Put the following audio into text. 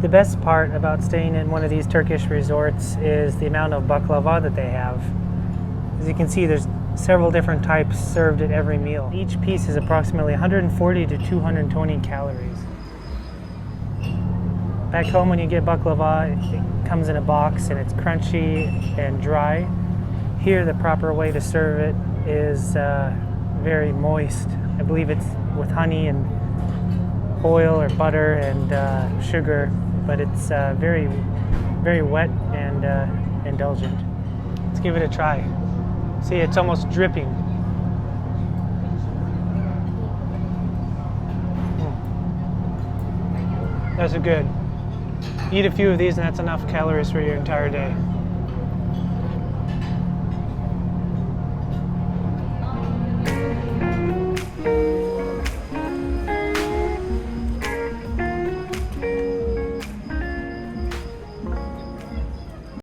The best part about staying in one of these Turkish resorts is the amount of baklava that they have. As you can see, there's several different types served at every meal. Each piece is approximately 140 to 220 calories. Back home when you get baklava, it comes in a box and it's crunchy and dry. Here the proper way to serve it is very moist. I believe it's with honey and oil or butter and sugar, but it's very, very wet and indulgent. Let's give it a try. See, it's almost dripping. That's good. Eat a few of these and that's enough calories for your entire day.